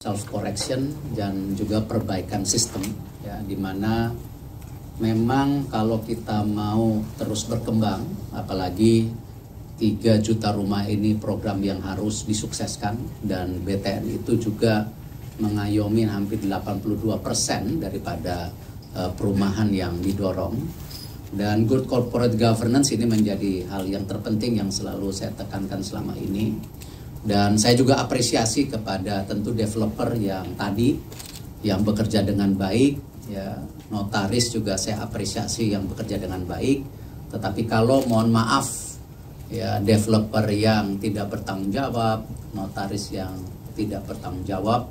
self correction dan juga perbaikan sistem, ya, di mana memang kalau kita mau terus berkembang, apalagi 3 juta rumah ini program yang harus disukseskan, dan BTN itu juga mengayomi hampir 82% daripada perumahan yang didorong. Dan good corporate governance ini menjadi hal yang terpenting yang selalu saya tekankan selama ini. Dan saya juga apresiasi kepada tentu developer yang tadi yang bekerja dengan baik, ya, notaris juga saya apresiasi yang bekerja dengan baik. Tetapi kalau mohon maaf, ya, developer yang tidak bertanggung jawab, notaris yang tidak bertanggung jawab,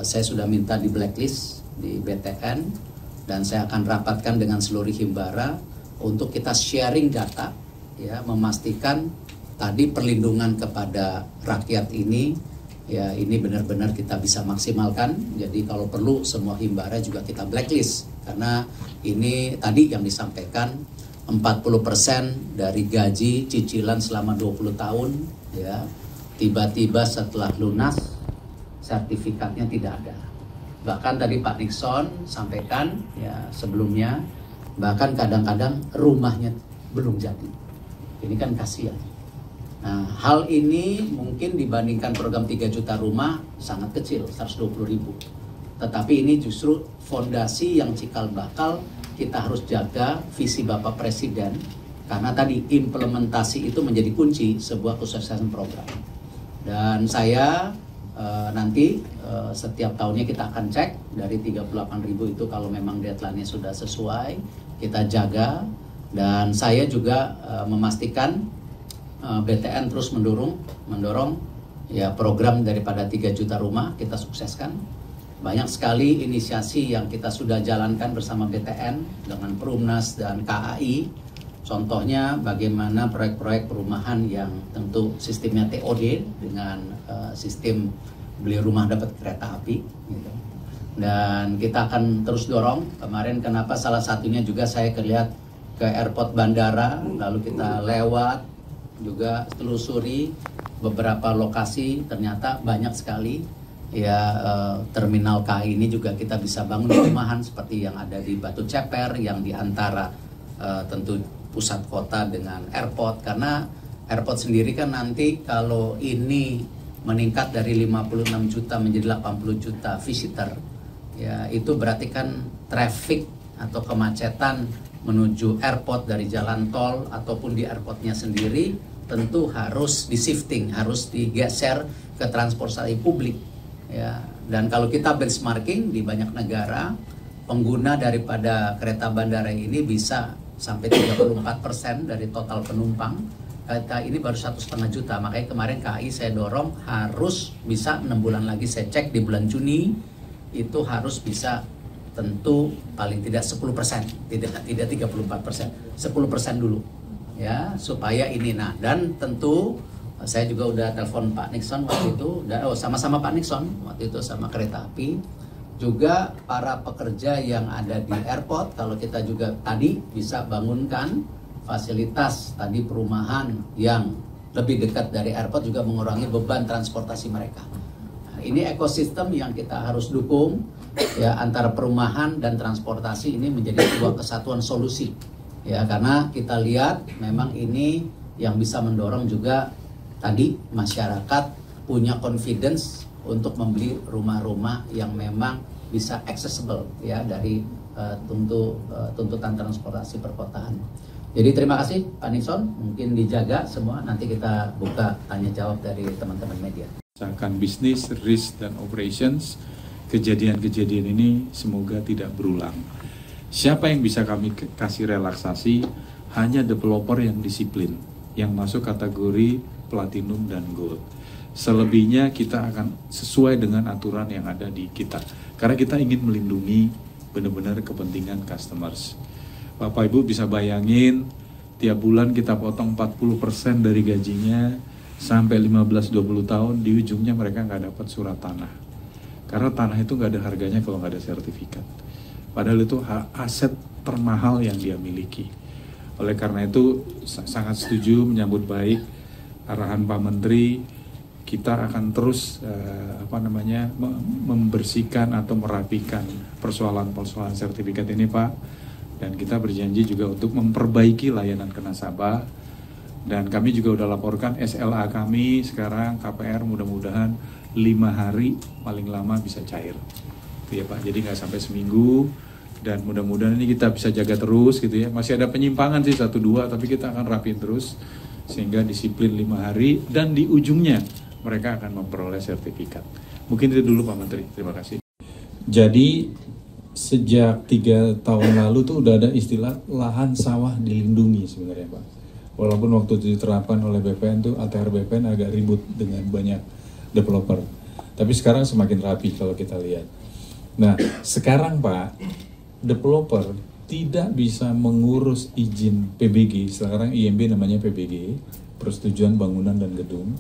saya sudah minta di blacklist di BTN, dan saya akan rapatkan dengan seluruh himbara untuk kita sharing data, ya, memastikan tadi perlindungan kepada rakyat ini, ya, ini benar-benar kita bisa maksimalkan. Jadi kalau perlu semua himbara juga kita blacklist, karena ini tadi yang disampaikan 40% dari gaji cicilan selama 20 tahun, ya, tiba-tiba setelah lunas sertifikatnya tidak ada. Bahkan tadi Pak Nixon sampaikan, ya, sebelumnya, bahkan kadang-kadang rumahnya belum jadi. Ini kan kasihan. Nah, hal ini mungkin dibandingkan program 3 juta rumah sangat kecil, 120.000. Tetapi ini justru fondasi yang cikal bakal kita harus jaga visi Bapak Presiden, karena tadi implementasi itu menjadi kunci sebuah kesuksesan program. Dan saya nanti setiap tahunnya kita akan cek dari 38.000 itu, kalau memang deadline-nya sudah sesuai, kita jaga. Dan saya juga memastikan BTN terus mendorong ya program daripada 3 juta rumah kita sukseskan. Banyak sekali inisiasi yang kita sudah jalankan bersama BTN dengan Perumnas dan KAI. Contohnya bagaimana proyek-proyek perumahan yang tentu sistemnya TOD dengan sistem beli rumah dapat kereta api, gitu. Dan kita akan terus dorong. Kemarin kenapa salah satunya juga saya lihat ke airport bandara, lalu kita lewat juga telusuri beberapa lokasi, ternyata banyak sekali, ya, terminal KAI ini juga kita bisa bangun perumahan seperti yang ada di Batu Ceper, yang di antara tentu pusat kota dengan airport. Karena airport sendiri kan nanti kalau ini meningkat dari 56 juta menjadi 80 juta visitor, ya, itu berarti kan traffic atau kemacetan menuju airport dari jalan tol ataupun di airportnya sendiri tentu harus di-shifting, harus digeser ke transportasi publik, ya. Dan kalau kita benchmarking di banyak negara, pengguna daripada kereta bandara ini bisa sampai 34% dari total penumpang. Kita ini baru 1,5 juta, makanya kemarin KAI saya dorong harus bisa 6 bulan lagi, saya cek di bulan Juni itu harus bisa tentu paling tidak 10%, tidak 34%, 10% dulu, ya, supaya ini. Nah, dan tentu saya juga udah telepon Pak Nixon waktu itu, sama-sama Pak Nixon waktu itu sama kereta api, juga para pekerja yang ada di airport, kalau kita juga tadi bisa bangunkan fasilitas tadi perumahan yang lebih dekat dari airport, juga mengurangi beban transportasi mereka. Nah, ini ekosistem yang kita harus dukung, ya, antara perumahan dan transportasi ini menjadi sebuah kesatuan solusi, ya, karena kita lihat memang ini yang bisa mendorong juga tadi masyarakat punya confidence untuk membeli rumah-rumah yang memang bisa accessible, ya, dari tuntutan transportasi perkotaan. Jadi terima kasih Pak Nixon, mungkin dijaga semua, nanti kita buka tanya jawab dari teman-teman media. Akan bisnis, risk, dan operations, kejadian-kejadian ini semoga tidak berulang. Siapa yang bisa kami kasih relaksasi? Hanya developer yang disiplin, yang masuk kategori platinum dan gold. Selebihnya kita akan sesuai dengan aturan yang ada di kita. Karena kita ingin melindungi benar-benar kepentingan customers. Bapak Ibu bisa bayangin, tiap bulan kita potong 40% dari gajinya sampai 15-20 tahun, di ujungnya mereka nggak dapat surat tanah. Karena tanah itu nggak ada harganya kalau nggak ada sertifikat. Padahal itu aset termahal yang dia miliki. Oleh karena itu sangat setuju, menyambut baik arahan Pak Menteri kita akan terus membersihkan atau merapikan persoalan-persoalan sertifikat ini, Pak. Dan kita berjanji juga untuk memperbaiki layanan ke nasabah. Dan kami juga udah laporkan SLA kami sekarang KPR mudah-mudahan 5 hari paling lama bisa cair. Gitu ya Pak, jadi nggak sampai seminggu. Dan mudah-mudahan ini kita bisa jaga terus gitu ya. Masih ada penyimpangan sih 1-2, tapi kita akan rapiin terus. Sehingga disiplin 5 hari dan di ujungnya mereka akan memperoleh sertifikat. Mungkin itu dulu Pak Menteri, terima kasih. Jadi sejak 3 tahun lalu tuh udah ada istilah lahan sawah dilindungi sebenarnya Pak. Walaupun waktu itu diterapkan oleh BPN tuh ATR BPN agak ribut dengan banyak developer. Tapi sekarang semakin rapi kalau kita lihat. Nah sekarang Pak, developer tidak bisa mengurus izin PBG, sekarang IMB namanya PBG, persetujuan bangunan dan gedung,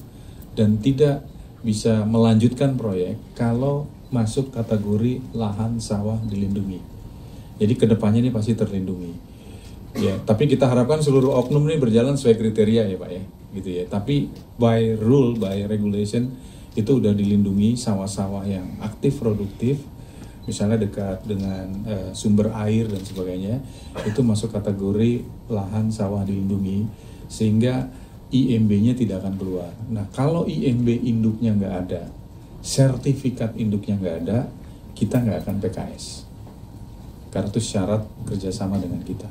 dan tidak bisa melanjutkan proyek kalau masuk kategori lahan sawah dilindungi. Jadi kedepannya ini pasti terlindungi. Ya, tapi kita harapkan seluruh oknum ini berjalan sesuai kriteria ya Pak ya, gitu ya. Tapi by rule, by regulation itu udah dilindungi sawah-sawah yang aktif produktif, misalnya dekat dengan sumber air dan sebagainya, itu masuk kategori lahan sawah dilindungi, sehingga IMB-nya tidak akan keluar. Nah, kalau IMB induknya nggak ada, sertifikat induknya nggak ada, kita nggak akan PKS. Karena itu syarat kerjasama dengan kita.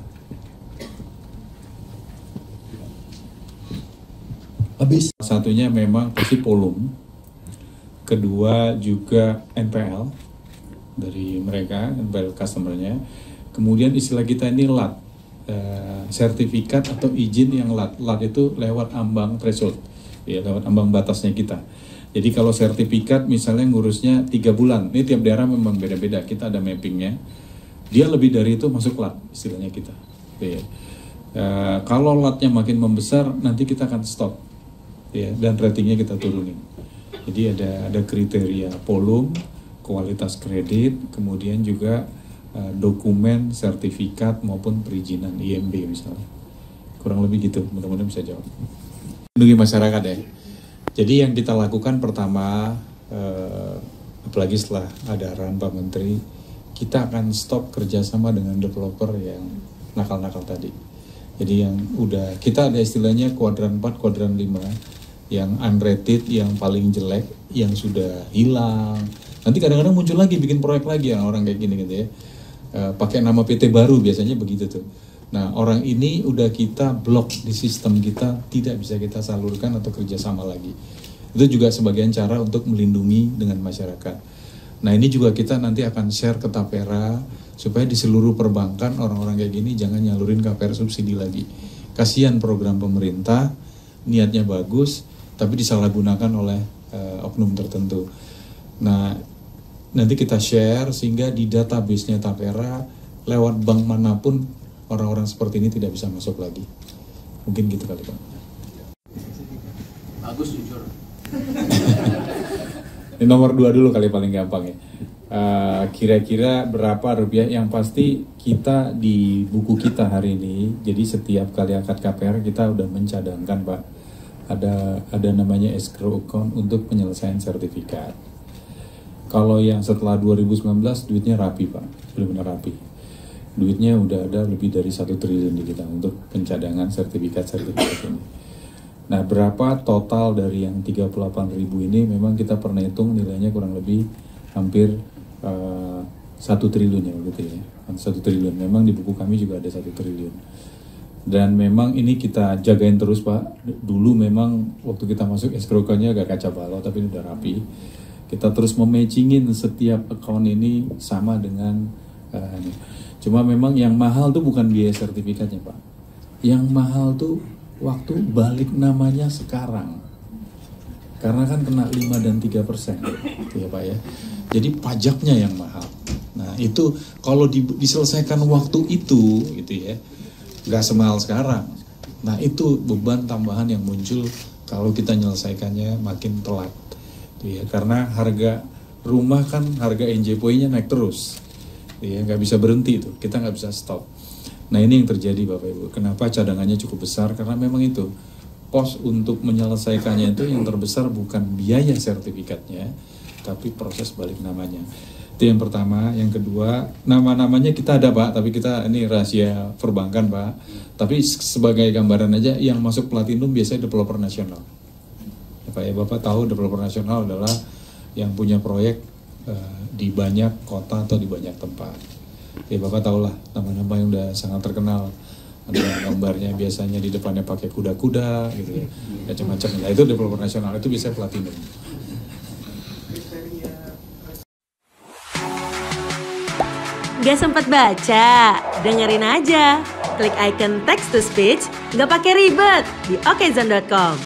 Habis. Satunya memang pasti Polum, kedua juga NPL, dari mereka, customer-nya. Kemudian istilah kita ini LAT, sertifikat atau izin yang LAT. LAT itu lewat ambang threshold, ya, lewat ambang batasnya kita. Jadi kalau sertifikat misalnya ngurusnya 3 bulan, ini tiap daerah memang beda-beda, kita ada mappingnya. Dia lebih dari itu masuk LAT, istilahnya kita. Ya. Kalau LAT-nya makin membesar, nanti kita akan stop, ya, dan ratingnya kita turunin. Jadi ada kriteria Polum, kualitas kredit, kemudian juga dokumen, sertifikat maupun perizinan IMB misalnya. Kurang lebih gitu, mudah-mudahan bisa jawab. Melindungi masyarakat ya. Jadi yang kita lakukan pertama, apalagi setelah ada arahan Pak Menteri, kita akan stop kerjasama dengan developer yang nakal-nakal tadi. Jadi yang udah, kita ada istilahnya kuadran 4, kuadran 5, yang unrated, yang paling jelek, yang sudah hilang. Nanti kadang-kadang muncul lagi, bikin proyek lagi orang kayak gini gitu ya. Pakai nama PT baru biasanya begitu tuh. Nah orang ini udah kita blok di sistem kita, tidak bisa kita salurkan atau kerjasama lagi. Itu juga sebagian cara untuk melindungi dengan masyarakat. Nah ini juga kita nanti akan share ke Tapera, supaya di seluruh perbankan orang-orang kayak gini jangan nyalurin KPR subsidi lagi. Kasihan program pemerintah, niatnya bagus, tapi disalahgunakan oleh oknum tertentu. Nah nanti kita share sehingga di database-nya Tapera lewat bank manapun orang-orang seperti ini tidak bisa masuk lagi. Mungkin gitu kali Pak. Bagus jujur. Ini nomor 2 dulu kali paling gampang ya. Kira-kira berapa rupiah, yang pasti kita di buku kita hari ini, jadi setiap kali akad KPR kita udah mencadangkan Pak, ada namanya escrow account untuk penyelesaian sertifikat. Kalau yang setelah 2019 duitnya rapi Pak, benar-benar rapi. Duitnya udah ada lebih dari 1 triliun di kita untuk pencadangan sertifikat ini. Nah berapa total dari yang 38.000 ini, memang kita pernah hitung nilainya kurang lebih hampir 1 triliun ya gitu ya. 1 triliun, memang di buku kami juga ada 1 triliun. Dan memang ini kita jagain terus Pak. Dulu memang waktu kita masuk escrow account-nya agak kacau balau, tapi ini udah rapi. Kita terus mematchingin setiap account ini sama dengan cuma memang yang mahal tuh bukan biaya sertifikatnya Pak. Yang mahal tuh waktu balik namanya sekarang. Karena kan kena 5 dan 3% ya Pak ya. Jadi pajaknya yang mahal. Nah itu kalau diselesaikan waktu itu gitu ya, nggak semahal sekarang. Nah itu beban tambahan yang muncul kalau kita menyelesaikannya makin telat. Ya, karena harga rumah kan, harga NJPOI-nya naik terus, ya nggak bisa berhenti itu, kita nggak bisa stop. Nah ini yang terjadi Bapak Ibu. Kenapa cadangannya cukup besar? Karena memang itu Kos untuk menyelesaikannya itu yang terbesar bukan biaya sertifikatnya, tapi proses balik namanya. Itu yang pertama. Yang kedua, nama-namanya kita ada Pak, tapi kita ini rahasia perbankan Pak. Tapi sebagai gambaran aja, yang masuk platinum biasanya developer nasional. Ya, Pak ya, Bapak tahu developer nasional adalah yang punya proyek di banyak kota atau di banyak tempat. Ya Bapak tahulah nama-nama yang udah sangat terkenal. Ada gambarnya biasanya di depannya pakai kuda-kuda gitu ya, macam-macam. Nah itu developer nasional, itu biasanya platinum. Gak sempat baca? Dengerin aja. Klik icon text to speech, gak pakai ribet di okezone.com.